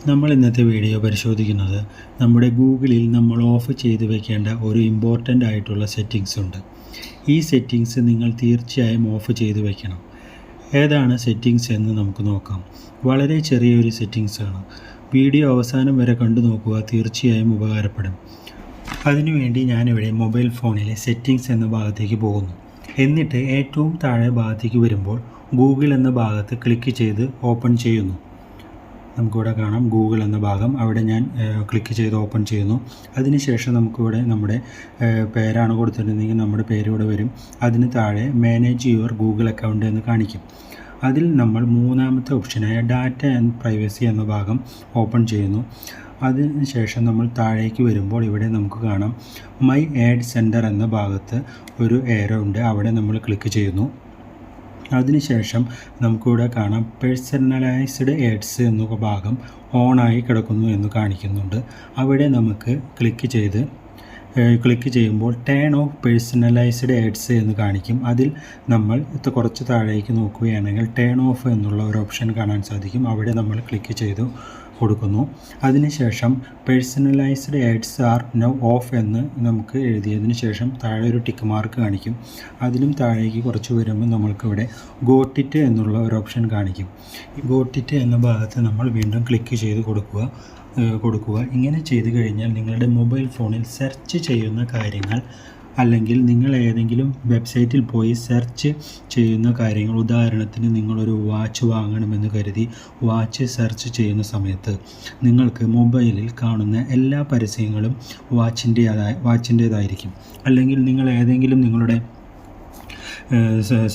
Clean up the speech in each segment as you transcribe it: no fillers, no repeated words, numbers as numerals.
നമ്മൾ ഇന്നത്തെ വീഡിയോ പരിശോധിക്കുന്നത് നമ്മുടെ ഗൂഗിളിൽ നമ്മൾ ഓഫ് ചെയ്ത് വെക്കേണ്ട ഒരു ഇമ്പോർട്ടൻ്റ് ആയിട്ടുള്ള സെറ്റിങ്സ് ഉണ്ട്. ഈ സെറ്റിങ്സ് നിങ്ങൾ തീർച്ചയായും ഓഫ് ചെയ്ത് വെക്കണം. ഏതാണ് സെറ്റിങ്സ് എന്ന് നമുക്ക് നോക്കാം. വളരെ ചെറിയൊരു സെറ്റിങ്സാണ്. വീഡിയോ അവസാനം വരെ കണ്ടു നോക്കുക, തീർച്ചയായും ഉപകാരപ്പെടും. അതിനുവേണ്ടി ഞാനിവിടെ മൊബൈൽ ഫോണിലെ സെറ്റിങ്സ് എന്ന ഭാഗത്തേക്ക് പോകുന്നു. എന്നിട്ട് ഏറ്റവും താഴെ ഭാഗത്തേക്ക് വരുമ്പോൾ ഗൂഗിൾ എന്ന ഭാഗത്ത് ക്ലിക്ക് ചെയ്ത് ഓപ്പൺ ചെയ്യുന്നു. നമുക്കിവിടെ കാണാം ഗൂഗിൾ എന്ന ഭാഗം. അവിടെ ഞാൻ ക്ലിക്ക് ചെയ്ത് ഓപ്പൺ ചെയ്യുന്നു. അതിനുശേഷം നമുക്കിവിടെ നമ്മുടെ പേരാണ് കൊടുത്തിട്ടുണ്ടെങ്കിൽ നമ്മുടെ പേര് ഇവിടെ വരും. അതിന് താഴെ മാനേജ് യുവർ ഗൂഗിൾ അക്കൗണ്ട് എന്ന് കാണിക്കും. അതിൽ നമ്മൾ മൂന്നാമത്തെ ഓപ്ഷനായ ഡാറ്റ ആൻഡ് പ്രൈവസി എന്ന ഭാഗം ഓപ്പൺ ചെയ്യുന്നു. അതിനുശേഷം നമ്മൾ താഴേക്ക് വരുമ്പോൾ ഇവിടെ നമുക്ക് കാണാം മൈ ആഡ് സെൻറ്റർ എന്ന ഭാഗത്ത് ഒരു ഏരോ ഉണ്ട്. അവിടെ നമ്മൾ ക്ലിക്ക് ചെയ്യുന്നു. അതിനുശേഷം നമുക്കിവിടെ കാണാം പേഴ്സണലൈസ്ഡ് ആഡ്സ് എന്ന ഭാഗം ഓണായി കിടക്കുന്നു എന്ന് കാണിക്കുന്നുണ്ട്. അവിടെ നമുക്ക് ക്ലിക്ക് ചെയ്യുമ്പോൾ ടേൺ ഓഫ് പേഴ്സണലൈസ്ഡ് ആഡ്സ് എന്ന് കാണിക്കും. അതിൽ നമ്മൾ കുറച്ച് താഴേക്ക് നോക്കുകയാണെങ്കിൽ ടേൺ ഓഫ് എന്നുള്ള ഒരു ഓപ്ഷൻ കാണാൻ സാധിക്കും. അവിടെ നമ്മൾ ക്ലിക്ക് ചെയ്ത് കൊടുക്കുന്നു. അതിനുശേഷം personalised ads are now off എന്ന് നമുക്ക് എഴുതിയതിന് ശേഷം താഴെ ഒരു ടിക്ക് മാർക്ക് കാണിക്കും. അതിലും താഴേക്ക് കുറച്ച് വരുമ്പോൾ നമ്മൾക്കിവിടെ ഗോട്ട് ഇറ്റ് എന്നുള്ള ഒരു ഓപ്ഷൻ കാണിക്കും. ഗോട്ട് ഇറ്റ് എന്ന ഭാഗത്ത് നമ്മൾ വീണ്ടും ക്ലിക്ക് ചെയ്ത് കൊടുക്കുക. ഇങ്ങനെ ചെയ്തു കഴിഞ്ഞാൽ നിങ്ങളുടെ മൊബൈൽ ഫോണിൽ സെർച്ച് ചെയ്യുന്ന കാര്യങ്ങൾ, അല്ലെങ്കിൽ നിങ്ങൾ ഏതെങ്കിലും വെബ്സൈറ്റിൽ പോയി സെർച്ച് ചെയ്യുന്ന കാര്യങ്ങൾ, ഉദാഹരണത്തിന് നിങ്ങളൊരു വാച്ച് വാങ്ങണമെന്ന് കരുതി വാച്ച് സെർച്ച് ചെയ്യുന്ന സമയത്ത് നിങ്ങൾക്ക് മൊബൈലിൽ കാണുന്ന എല്ലാ പരസ്യങ്ങളും വാച്ചിൻ്റേതായിരിക്കും. അല്ലെങ്കിൽ നിങ്ങൾ ഏതെങ്കിലും നിങ്ങളുടെ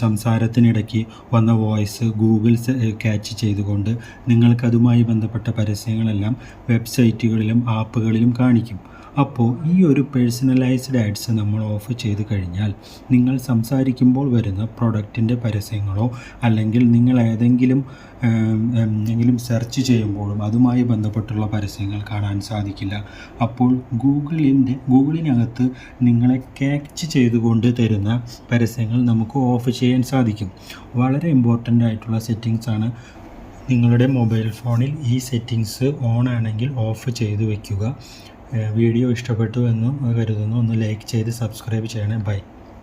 സംസാരത്തിനിടയ്ക്ക് വന്ന വോയിസ് ഗൂഗിൾ ക്യാച്ച് ചെയ്തുകൊണ്ട് നിങ്ങൾക്കതുമായി ബന്ധപ്പെട്ട പരസ്യങ്ങളെല്ലാം വെബ്സൈറ്റുകളിലും ആപ്പുകളിലും കാണിക്കും. അപ്പോൾ ഈ ഒരു പേഴ്സണലൈസ്ഡ് ആഡ്സ് നമ്മൾ ഓഫ് ചെയ്ത് കഴിഞ്ഞാൽ നിങ്ങൾ സംസാരിക്കുമ്പോൾ വരുന്ന പ്രൊഡക്റ്റിൻ്റെ പരസ്യങ്ങളോ അല്ലെങ്കിൽ നിങ്ങൾ ഏതെങ്കിലും സെർച്ച് ചെയ്യുമ്പോഴും അതുമായി ബന്ധപ്പെട്ടുള്ള പരസ്യങ്ങൾ കാണാൻ സാധിക്കില്ല. അപ്പോൾ ഗൂഗിളിനകത്ത് നിങ്ങളെ ക്യാച്ച് ചെയ്തുകൊണ്ട് തരുന്ന പരസ്യങ്ങൾ നമുക്ക് ഓഫ് ചെയ്യാൻ സാധിക്കും. വളരെ ഇമ്പോർട്ടൻ്റ് ആയിട്ടുള്ള സെറ്റിങ്സ് ആണ്. നിങ്ങളുടെ മൊബൈൽ ഫോണിൽ ഈ സെറ്റിങ്സ് ഓൺ ആണെങ്കിൽ ഓഫ് ചെയ്ത് വയ്ക്കുക. വീഡിയോ ഇഷ്ടപ്പെട്ടു എന്ന് കരുതുന്നു. ഒന്ന് ലൈക്ക് ചെയ്ത് സബ്സ്ക്രൈബ് ചെയ്യണേ. ബൈ.